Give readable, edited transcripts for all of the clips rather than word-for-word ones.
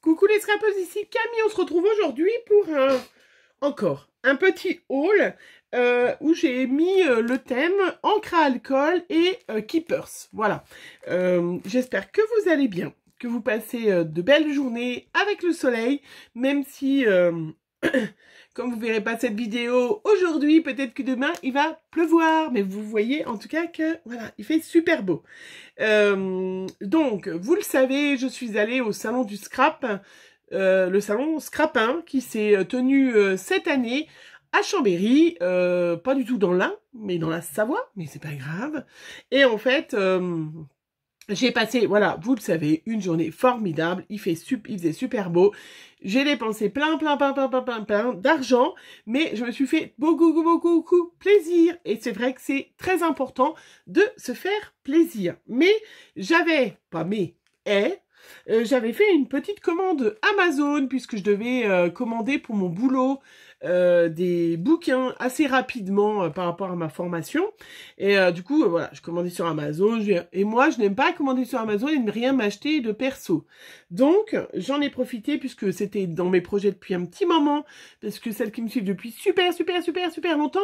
Coucou les scrapeuses, ici Camille, on se retrouve aujourd'hui pour encore un petit haul où j'ai mis le thème encre à alcool et keepers. Voilà, j'espère que vous allez bien, que vous passez de belles journées avec le soleil, même si, comme vous verrez pas cette vidéo aujourd'hui, peut-être que demain il va pleuvoir, mais vous voyez en tout cas que voilà, il fait super beau. Donc, vous le savez, je suis allée au salon du scrap, le salon Scrapin, qui s'est tenu cette année à Chambéry, pas du tout dans l'Ain, mais dans la Savoie, mais c'est pas grave. Et en fait, j'ai passé, voilà, vous le savez, une journée formidable. Il faisait super beau. J'ai dépensé plein d'argent, mais je me suis fait beaucoup plaisir. Et c'est vrai que c'est très important de se faire plaisir. Mais j'avais fait une petite commande Amazon puisque je devais commander pour mon boulot des bouquins assez rapidement par rapport à ma formation. Et du coup, voilà, je commandais sur Amazon. Et moi, je n'aime pas commander sur Amazon et ne rien m'acheter de perso. Donc, j'en ai profité puisque c'était dans mes projets depuis un petit moment. Parce que celles qui me suivent depuis super longtemps,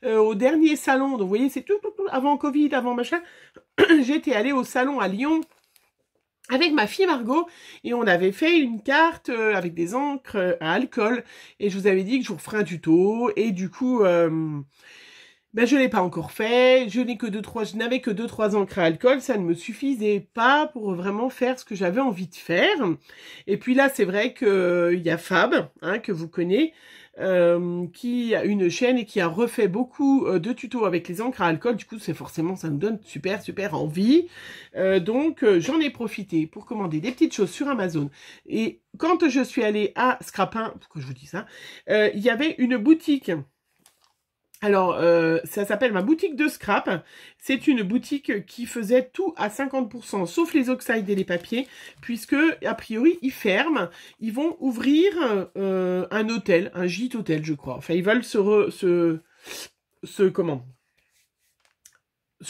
au dernier salon, donc vous voyez, c'est tout avant Covid, avant machin, j'étais allée au salon à Lyon avec ma fille Margot, et on avait fait une carte avec des encres à alcool, et je vous avais dit que je vous referais un tuto, et du coup, ben je l'ai pas encore fait, je n'avais que 2-3 encres à alcool, ça ne me suffisait pas pour vraiment faire ce que j'avais envie de faire. Et puis là, c'est vrai que il y a Fab, hein, que vous connaissez, qui a une chaîne et qui a refait beaucoup de tutos avec les encres à alcool. Du coup, c'est forcément, ça nous donne super envie. Donc, j'en ai profité pour commander des petites choses sur Amazon. Et quand je suis allée à Scrapin, pourquoi je vous dis ça, il y avait une boutique. Alors, ça s'appelle ma boutique de scrap. C'est une boutique qui faisait tout à 50%, sauf les oxydes et les papiers, puisque, a priori, ils ferment. Ils vont ouvrir un hôtel, un gîte hôtel, je crois. Enfin, ils veulent se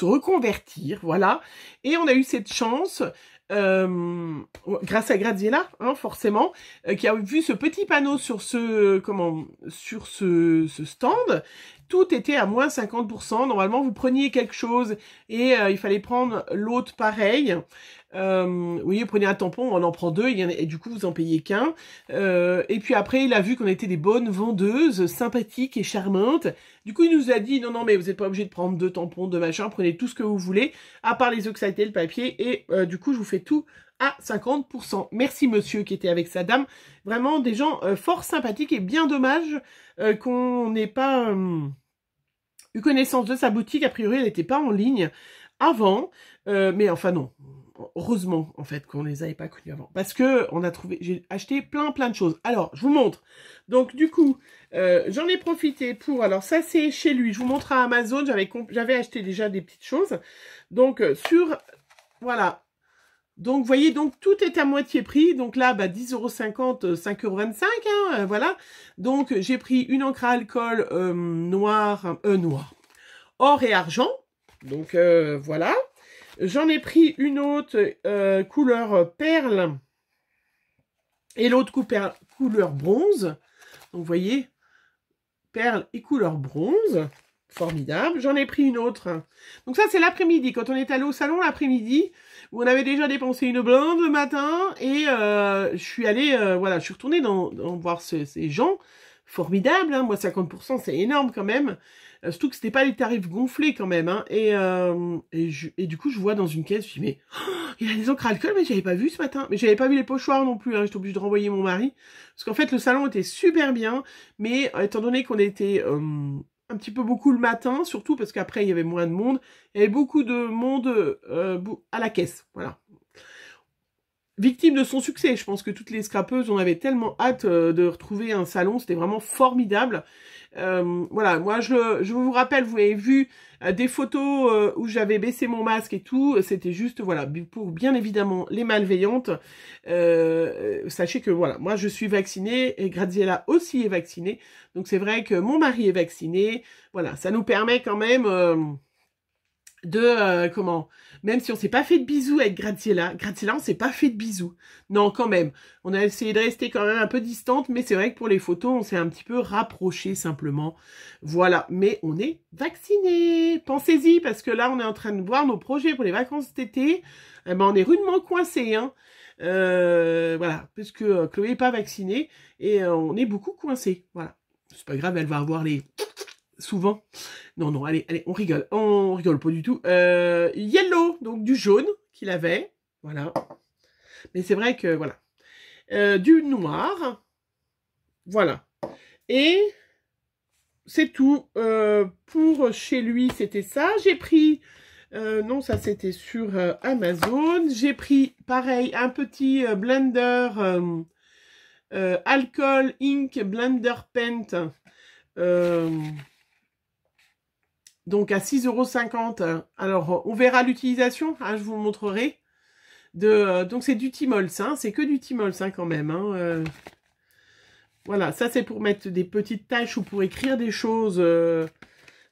reconvertir, voilà. Et on a eu cette chance, grâce à Graziella, hein, forcément, qui a vu ce petit panneau sur ce stand. Tout était à moins 50%. Normalement, vous preniez quelque chose et il fallait prendre l'autre pareil. Oui, vous prenez un tampon, on en prend deux, et du coup, vous en payez qu'un. Et puis après, il a vu qu'on était des bonnes vendeuses, sympathiques et charmantes. Du coup, il nous a dit, non, mais vous n'êtes pas obligé de prendre 2 tampons, 2 machins, prenez tout ce que vous voulez, à part les oxydes et le papier, et du coup, je vous fais tout à 50%. Merci monsieur qui était avec sa dame. Vraiment des gens fort sympathiques, et bien dommage qu'on n'ait pas eu connaissance de sa boutique. A priori, elle n'était pas en ligne avant, mais enfin non. Heureusement, en fait, qu'on les avait pas connus avant. Parce que j'ai acheté plein de choses. Alors, je vous montre. Donc, du coup, j'en ai profité pour... Alors, ça, c'est chez lui. Je vous montre à Amazon. J'avais acheté déjà des petites choses. Donc, voilà. Donc, vous voyez, donc, tout est à moitié prix. Donc là, bah, 10,50 €, 5,25 €, hein, voilà. Donc, j'ai pris une encre à alcool noir, or et argent. Donc, voilà. J'en ai pris une autre couleur perle et l'autre couleur bronze. Donc, vous voyez, perle et couleur bronze. Formidable. J'en ai pris une autre. Donc, ça, c'est l'après-midi. Quand on est allé au salon l'après-midi, où on avait déjà dépensé une blinde le matin. Et je suis allée, voilà, je suis retournée dans voir ces gens. Formidable, hein. Moi, 50%, c'est énorme quand même. Surtout que c'était pas les tarifs gonflés quand même, hein. Et du coup, je vois dans une caisse, je dis, mais il y a des encres à alcool, mais j'avais pas vu ce matin. Mais j'avais pas vu les pochoirs non plus, hein. J'étais obligée de renvoyer mon mari. Parce qu'en fait, le salon était super bien. Mais étant donné qu'on était un petit peu beaucoup le matin, surtout parce qu'après, il y avait moins de monde. Il y avait beaucoup de monde à la caisse, voilà. Victime de son succès, je pense que toutes les scrapeuses, on avait tellement hâte de retrouver un salon, c'était vraiment formidable. Voilà, moi je vous rappelle, vous avez vu des photos où j'avais baissé mon masque et tout, c'était juste, voilà, pour bien évidemment les malveillantes. Sachez que voilà, moi je suis vaccinée et Graziella aussi est vaccinée, donc c'est vrai que mon mari est vacciné, voilà, ça nous permet quand même comment, même si on s'est pas fait de bisous avec Graziella, on s'est pas fait de bisous. Non, quand même. On a essayé de rester quand même un peu distante, mais c'est vrai que pour les photos, on s'est un petit peu rapproché simplement. Voilà. Mais on est vaccinés. Pensez-y, parce que là, on est en train de voir nos projets pour les vacances d'été. Eh ben, on est rudement coincés, hein. Voilà. Parce que Chloé n'est pas vaccinée et on est beaucoup coincés. Voilà. C'est pas grave, elle va avoir les... souvent. Non, non, allez, allez, on rigole. On rigole pas du tout. Yellow, donc du jaune qu'il avait. Voilà. Mais c'est vrai que, voilà. Du noir. Voilà. Et c'est tout. Pour chez lui, c'était ça. J'ai pris... non, ça c'était sur Amazon. J'ai pris, pareil, un petit blender Alcool Ink Blender Paint. Donc à 6,50 €. Alors, on verra l'utilisation, hein, je vous le montrerai. Donc c'est du Timols, hein, c'est que du Timols hein, quand même. Hein, voilà, ça c'est pour mettre des petites taches ou pour écrire des choses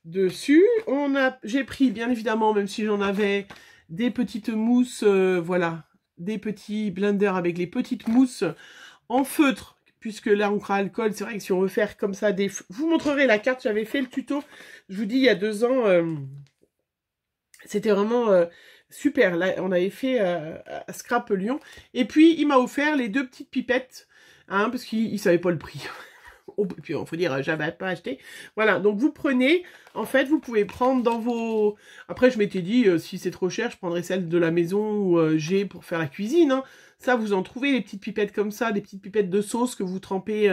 dessus. J'ai pris, bien évidemment, même si j'en avais, des petites mousses, voilà, des petits blenders avec les petites mousses en feutre. Puisque là, on alcool, alcool, c'est vrai que si on veut faire comme ça des... Je vous montrerai la carte, j'avais fait le tuto, je vous dis, il y a 2 ans, c'était vraiment super. Là, on avait fait à Scrap Lyon. Et puis, il m'a offert les 2 petites pipettes, hein, parce qu'il ne savait pas le prix. Et puis, il faut dire, j'avais pas acheté. Voilà, donc vous prenez, en fait, vous pouvez prendre dans vos... Après, je m'étais dit, si c'est trop cher, je prendrais celle de la maison où j'ai pour faire la cuisine, hein. Ça, vous en trouvez, les petites pipettes comme ça, des petites pipettes de sauce que vous trempez,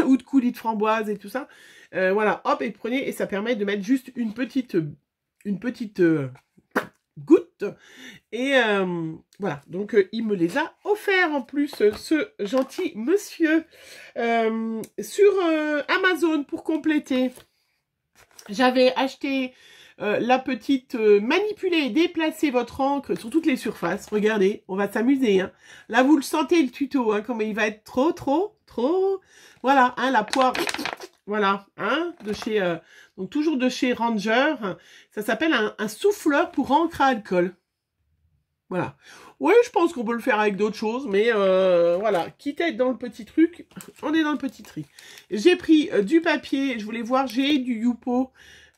ou de coulis de framboise et tout ça. Voilà, hop, et prenez, et ça permet de mettre juste une petite goutte. Et voilà, donc il me les a offerts en plus, ce gentil monsieur. Sur Amazon, pour compléter, j'avais acheté... la petite manipuler et déplacer votre encre sur toutes les surfaces. Regardez, on va s'amuser. Hein. Là, vous le sentez le tuto, hein, comme il va être trop. Voilà, hein, la poire. Voilà, hein, de chez donc toujours de chez Ranger. Ça s'appelle un souffleur pour encre à alcool. Voilà. Oui, je pense qu'on peut le faire avec d'autres choses, mais voilà, quitte à être dans le petit truc, on est dans le petit tri. J'ai pris du papier, je voulais voir, j'ai du Youpo.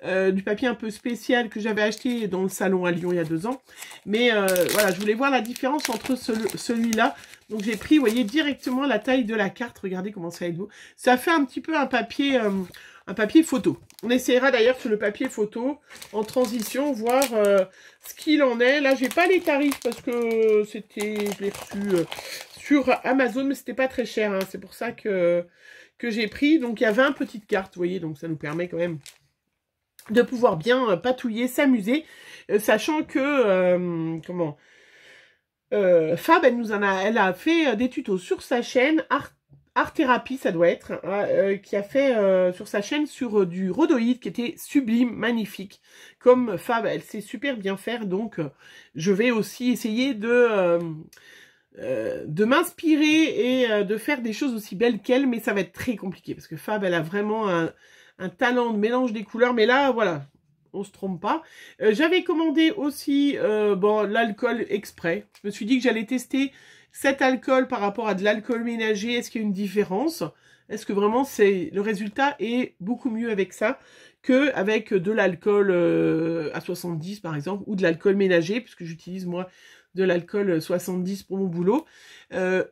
Du papier un peu spécial que j'avais acheté dans le salon à Lyon il y a 2 ans. Mais voilà, je voulais voir la différence entre celui-là. Donc j'ai pris, vous voyez, directement la taille de la carte. Regardez comment ça est beau. Ça fait un petit peu un papier photo. On essaiera d'ailleurs sur le papier photo en transition, voir ce qu'il en est. Là, j'ai pas les tarifs parce que je l'ai reçu sur Amazon, mais c'était pas très cher. Hein. C'est pour ça que j'ai pris. Donc il y a 20 petites cartes, vous voyez, donc ça nous permet quand même de pouvoir bien patouiller, s'amuser, sachant que, Fab, elle a fait des tutos sur sa chaîne, Art Thérapie, ça doit être, qui a fait sur sa chaîne sur du rhodoïde, qui était sublime, magnifique. Comme Fab, elle sait super bien faire, donc je vais aussi essayer de m'inspirer et de faire des choses aussi belles qu'elle, mais ça va être très compliqué, parce que Fab, elle a vraiment un talent de mélange des couleurs, mais là, voilà, on se trompe pas. J'avais commandé aussi l'alcool exprès. Je me suis dit que j'allais tester cet alcool par rapport à de l'alcool ménager. Est-ce qu'il y a une différence? Est-ce que vraiment le résultat est beaucoup mieux avec ça qu'avec de l'alcool à 70 par exemple, ou de l'alcool ménager, puisque j'utilise moi de l'alcool 70 pour mon boulot,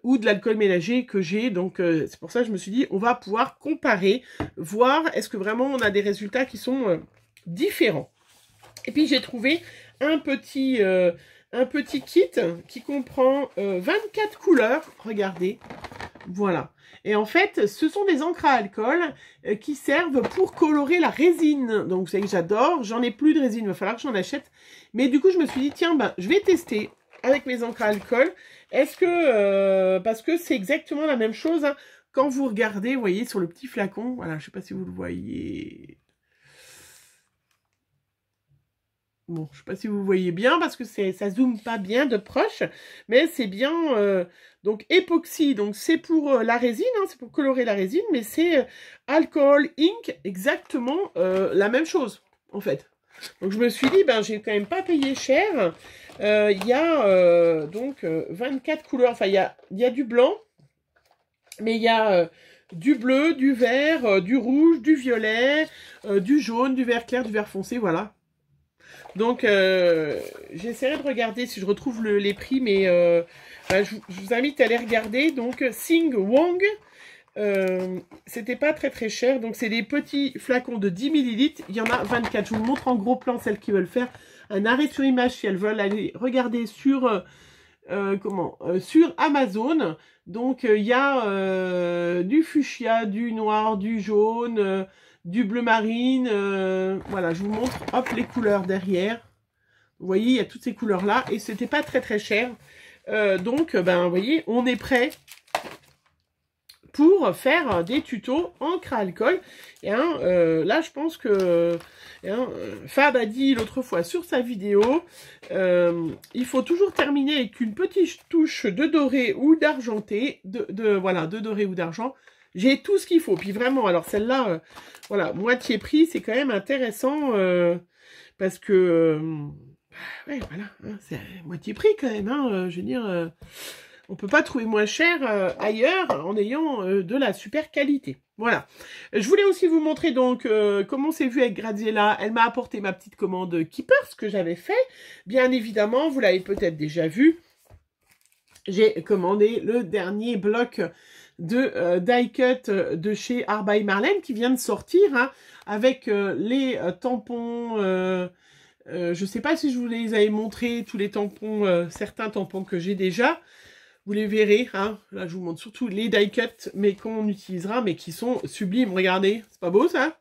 ou de l'alcool ménager que j'ai. Donc, c'est pour ça que je me suis dit, on va pouvoir comparer, voir est-ce que vraiment on a des résultats qui sont différents. Et puis, j'ai trouvé un petit kit qui comprend 24 couleurs. Regardez, voilà. Et en fait, ce sont des encres à alcool qui servent pour colorer la résine. Donc, vous savez que j'adore. J'en ai plus de résine, il va falloir que j'en achète. Mais du coup, je me suis dit, tiens, je vais tester avec mes encres à alcool. Est-ce que, parce que c'est exactement la même chose, hein, quand vous regardez, vous voyez, sur le petit flacon, voilà, je ne sais pas si vous le voyez. Bon, je ne sais pas si vous voyez bien, parce que ça zoome pas bien de proche, mais c'est bien, donc époxy, donc c'est pour la résine, hein, c'est pour colorer la résine, mais c'est alcool, ink, exactement la même chose, en fait. Donc je me suis dit, ben j'ai quand même pas payé cher. Il y a donc 24 couleurs. Enfin, il y a du blanc, mais il y a du bleu, du vert, du rouge, du violet, du jaune, du vert clair, du vert foncé, voilà. Donc j'essaierai de regarder si je retrouve les prix, mais ben, je vous invite à aller regarder. Donc Sing Wong. C'était pas très très cher, donc c'est des petits flacons de 10 millilitres, il y en a 24. Je vous montre en gros plan celles qui veulent faire un arrêt sur image si elles veulent aller regarder sur sur Amazon. Donc il y a du fuchsia, du noir, du jaune, du bleu marine. Voilà, je vous montre hop les couleurs derrière. Vous voyez, il y a toutes ces couleurs là et c'était pas très très cher. Donc ben vous voyez, on est prêt pour faire des tutos encre à alcool. Et là, je pense que Fab a dit l'autre fois sur sa vidéo, il faut toujours terminer avec une petite touche de doré ou d'argenté, voilà, de doré ou d'argent. J'ai tout ce qu'il faut. Puis vraiment, alors celle-là, voilà, moitié prix, c'est quand même intéressant parce que, ouais, voilà, hein, c'est moitié prix quand même, hein, je veux dire... on peut pas trouver moins cher ailleurs en ayant de la super qualité. Voilà. Je voulais aussi vous montrer donc comment c'est vu avec Graziella. Elle m'a apporté ma petite commande Keepers que j'avais fait. Bien évidemment, vous l'avez peut-être déjà vu. J'ai commandé le dernier bloc de die cut de chez Art by Marlene qui vient de sortir hein, avec les tampons... je sais pas si je vous les avais montrés, tous les tampons, certains tampons que j'ai déjà. Vous les verrez, hein. Là je vous montre surtout les die cut, mais qu'on utilisera, mais qui sont sublimes. Regardez, c'est pas beau ça?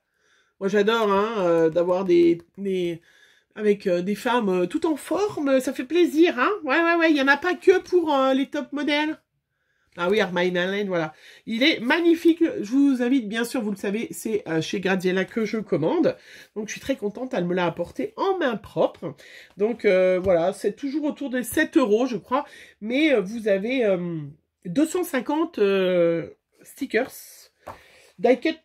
Moi j'adore hein, d'avoir avec des femmes tout en forme, ça fait plaisir, hein. Ouais, il n'y en a pas que pour les top modèles. Ah oui, Art by Marlene, voilà. Il est magnifique. Je vous invite, bien sûr, vous le savez, c'est chez Graziella que je commande. Donc, je suis très contente. Elle me l'a apporté en main propre. Donc, voilà, c'est toujours autour de 7 €, je crois. Mais vous avez 250 stickers. Die cut.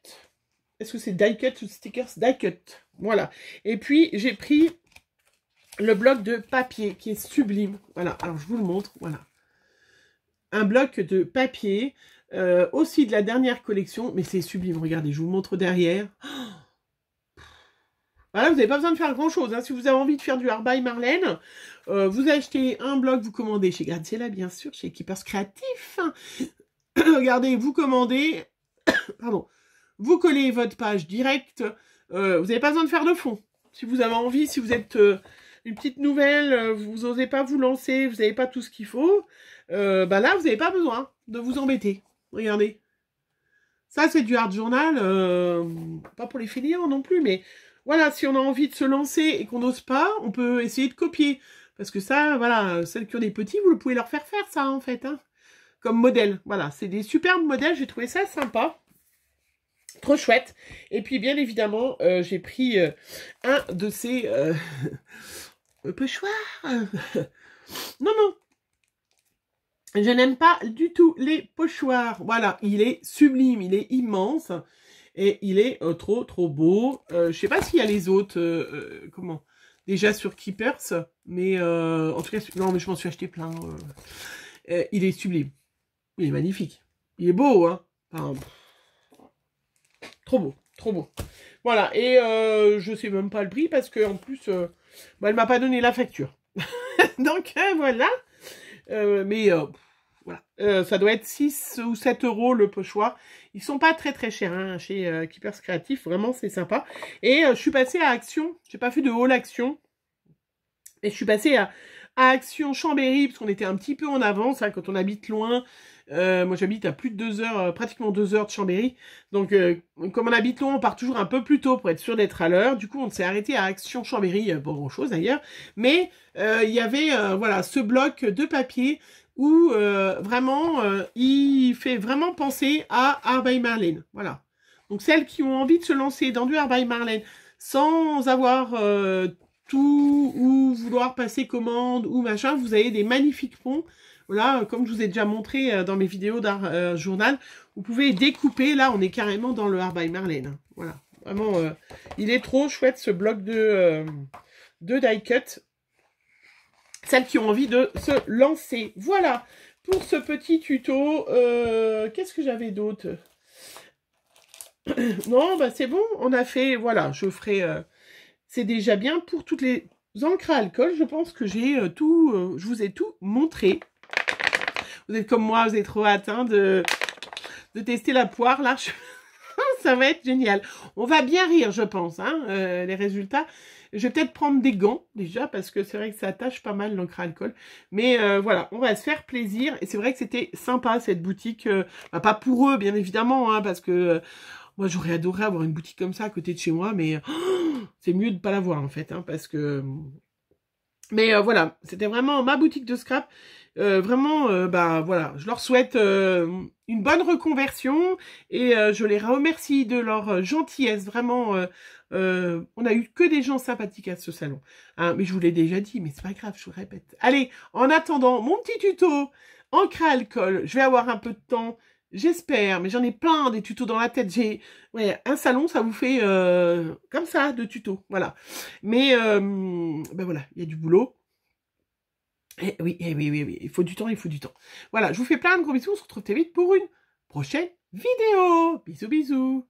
Est-ce que c'est die cut ou stickers? Die cut. Voilà. Et puis, j'ai pris le bloc de papier qui est sublime. Voilà. Alors, je vous le montre. Voilà. Un bloc de papier, aussi de la dernière collection, mais c'est sublime, regardez, je vous montre derrière. Voilà, vous n'avez pas besoin de faire grand-chose, hein. Si vous avez envie de faire du Art by Marlene, vous achetez un bloc, vous commandez chez Graziella, bien sûr, chez Keepers Créatifs. Regardez, vous commandez, pardon, vous collez votre page directe, vous n'avez pas besoin de faire de fond. Si vous avez envie, si vous êtes une petite nouvelle, vous n'osez pas vous lancer, vous n'avez pas tout ce qu'il faut, bah là, vous n'avez pas besoin de vous embêter. Regardez. Ça, c'est du art journal, pas pour les fainéants non plus, mais voilà, si on a envie de se lancer et qu'on n'ose pas, on peut essayer de copier. Parce que ça, voilà, celles qui ont des petits, vous pouvez leur faire ça, en fait, hein, comme modèle. Voilà, c'est des superbes modèles, j'ai trouvé ça sympa. Trop chouette. Et puis, bien évidemment, j'ai pris un de ces pochoirs. Non. Je n'aime pas du tout les pochoirs. Voilà, il est sublime, il est immense. Et il est trop beau. Je sais pas s'il y a les autres, déjà sur Keepers. Mais en tout cas, non, mais je m'en suis acheté plein. Il est sublime. Il est magnifique. Il est beau, hein. Enfin, trop beau. Voilà, et je sais même pas le prix parce qu'en plus, elle m'a pas donné la facture. Donc, voilà. Mais voilà, ça doit être 6 ou 7 € le pochoir. Ils sont pas très chers hein, chez Keepers Créatifs. Vraiment, c'est sympa. Et je suis passée à Action. J'ai pas fait de haul Action. Et je suis passée à Action Chambéry, parce qu'on était un petit peu en avance hein, quand on habite loin. Moi, j'habite à plus de 2 heures, pratiquement 2 heures de Chambéry. Donc, comme on habite loin, on part toujours un peu plus tôt pour être sûr d'être à l'heure. Du coup, on s'est arrêté à Action Chambéry, pas grand-chose d'ailleurs. Mais il y avait voilà, ce bloc de papier où vraiment, il fait vraiment penser à Art by Marlene. Voilà. Donc, celles qui ont envie de se lancer dans du Art by Marlene sans avoir tout ou vouloir passer commande ou machin, vous avez des magnifiques ponts. Voilà, comme je vous ai déjà montré dans mes vidéos d'art journal, vous pouvez découper. Là, on est carrément dans le Art by Marlene. Voilà. Vraiment, il est trop chouette ce bloc de die cut. Celles qui ont envie de se lancer. Voilà pour ce petit tuto. Qu'est-ce que j'avais d'autre? Non, bah c'est bon. On a fait, voilà, je ferai... c'est déjà bien pour toutes les encres à alcool. Je pense que j'ai tout... je vous ai tout montré. Vous êtes comme moi, vous êtes trop hâte hein, de tester la poire. Là, ça va être génial. On va bien rire, je pense, hein, les résultats. Je vais peut-être prendre des gants, déjà, parce que c'est vrai que ça attache pas mal l'encre à alcool. Mais voilà, on va se faire plaisir. Et c'est vrai que c'était sympa, cette boutique. Bah, pas pour eux, bien évidemment, hein, parce que moi, j'aurais adoré avoir une boutique comme ça à côté de chez moi. Mais c'est mieux de ne pas l'avoir, en fait, hein, parce que... Mais voilà, c'était vraiment ma boutique de scrap. Vraiment, bah voilà, je leur souhaite une bonne reconversion et je les remercie de leur gentillesse. Vraiment, on a eu que des gens sympathiques à ce salon. Hein, mais je vous l'ai déjà dit, mais c'est pas grave, je vous le répète. Allez, en attendant, mon petit tuto encre à alcool, je vais avoir un peu de temps. J'espère, mais j'en ai plein des tutos dans la tête. J'ai un salon, ça vous fait comme ça de tutos, voilà. Mais ben voilà, il y a du boulot. Oui, il faut du temps, il faut du temps. Voilà, je vous fais plein de gros bisous, on se retrouve très vite pour une prochaine vidéo. Bisous, bisous.